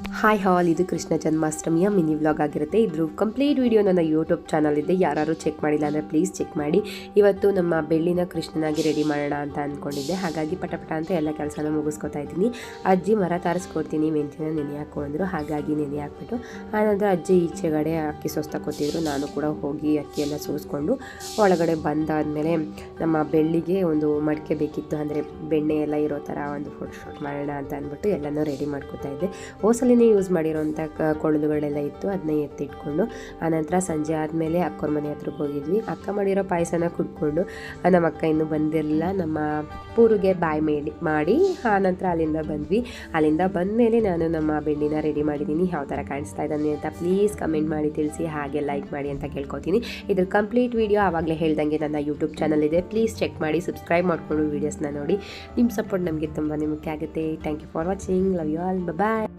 Hi ಹಾಲ್, ಇದು Krishna ಜನ್ಮಾಷ್ಟಮಿಯ mini vlog ಆಗಿರುತ್ತೆ. ಇದ್ರ ಕಂಪ್ಲೀಟ್ ವಿಡಿಯೋ ನನ್ನ ಯೂಟ್ಯೂಬ್ ಚಾನಲ್ ಇದೆ. ಯಾರು ಚೆಕ್ ಮಾಡಿಲ್ಲ ಅಂದರೆ ಪ್ಲೀಸ್ ಚೆಕ್ ಮಾಡಿ. ಇವತ್ತು ನಮ್ಮ ಬೆಳ್ಳಿನ ಕೃಷ್ಣನಾಗಿ ರೆಡಿ ಮಾಡೋಣ ಅಂತ ಅಂದ್ಕೊಂಡಿದ್ದೆ. ಹಾಗಾಗಿ ಪಟ ಅಂತ ಎಲ್ಲ ಕೆಲಸನ ಮುಗಿಸ್ಕೊತಾ ಇದ್ದೀನಿ. ಅಜ್ಜಿ ಮರ ತಾರಿಸ್ಕೊಡ್ತೀನಿ, ಮೆಂತಿನ ನೆನೆ ಹಾಕು ಅಂದರು. ಹಾಗಾಗಿ ನೆನೆ ಹಾಕ್ಬಿಟ್ಟು ಆನಂತರ ಅಜ್ಜಿ ಈಚೆಗಡೆ ಅಕ್ಕಿ ಸೋಸ್ತಾಕೊತಿದ್ರು. ನಾನು ಕೂಡ ಹೋಗಿ ಅಕ್ಕಿ ಎಲ್ಲ ಸೋಸ್ಕೊಂಡು ಒಳಗಡೆ ಬಂದಾದಮೇಲೆ ನಮ್ಮ ಬೆಳ್ಳಿಗೆ ಒಂದು ಮಡಿಕೆ ಬೇಕಿತ್ತು, ಅಂದರೆ ಬೆಣ್ಣೆ ಎಲ್ಲ ಇರೋ ಥರ ಒಂದು ಫೋಟೋ ಶೂಟ್ ಮಾಡೋಣ ಅಂತ ಅಂದ್ಬಿಟ್ಟು ಎಲ್ಲನೂ ರೆಡಿ ಮಾಡ್ಕೋತಾ ಇದ್ದೆ. ಓಸಲಿನೇ ಯೂಸ್ ಮಾಡಿರೋಂಥ ಕೊಳಲುಗಳೆಲ್ಲ ಇತ್ತು, ಅದನ್ನ ಎತ್ತಿಟ್ಕೊಂಡು ಆನಂತರ ಸಂಜೆ ಆದಮೇಲೆ ಅಕ್ಕವ್ರ ಮನೆ ಹತ್ರಕ್ಕೆ ಹೋಗಿದ್ವಿ. ಅಕ್ಕ ಮಾಡಿರೋ ಪಾಯಸನ ಕುಡ್ಕೊಂಡು ನಮ್ಮ ಅಕ್ಕ ಇನ್ನೂ ಬಂದಿರಲಿಲ್ಲ. ನಮ್ಮ ಪೂರಿಗೆ ಬಾಯ್ ಮಾಡಿ ಆನಂತರ ಅಲ್ಲಿಂದ ಬಂದ್ವಿ. ಅಲ್ಲಿಂದ ಬಂದಮೇಲೆ ನಾನು ನಮ್ಮ ಬೆಣ್ಣಿನ ರೆಡಿ ಮಾಡಿದ್ದೀನಿ. ಯಾವ ಥರ ಕಾಣಿಸ್ತಾ ಇದ್ದಾನೆ ಅಂತ ಪ್ಲೀಸ್ ಕಮೆಂಟ್ ಮಾಡಿ ತಿಳಿಸಿ, ಹಾಗೆ ಲೈಕ್ ಮಾಡಿ ಅಂತ ಕೇಳ್ಕೊತೀನಿ. ಇದ್ರ ಕಂಪ್ಲೀಟ್ ವಿಡಿಯೋ ಆವಾಗಲೇ ಹೇಳ್ದಂಗೆ ನನ್ನ ಯೂಟ್ಯೂಬ್ ಚಾನಲ್ ಇದೆ, ಪ್ಲೀಸ್ ಚೆಕ್ ಮಾಡಿ, ಸಬ್ಸ್ಕ್ರೈಬ್ ಮಾಡಿಕೊಂಡು ವೀಡಿಯೋಸ್ನ ನೋಡಿ. ನಿಮ್ಮ ಸಪೋರ್ಟ್ ನಮಗೆ ತುಂಬಾ ಮುಖ್ಯ ಆಗುತ್ತೆ. Thank you for watching. Love you all. Bye.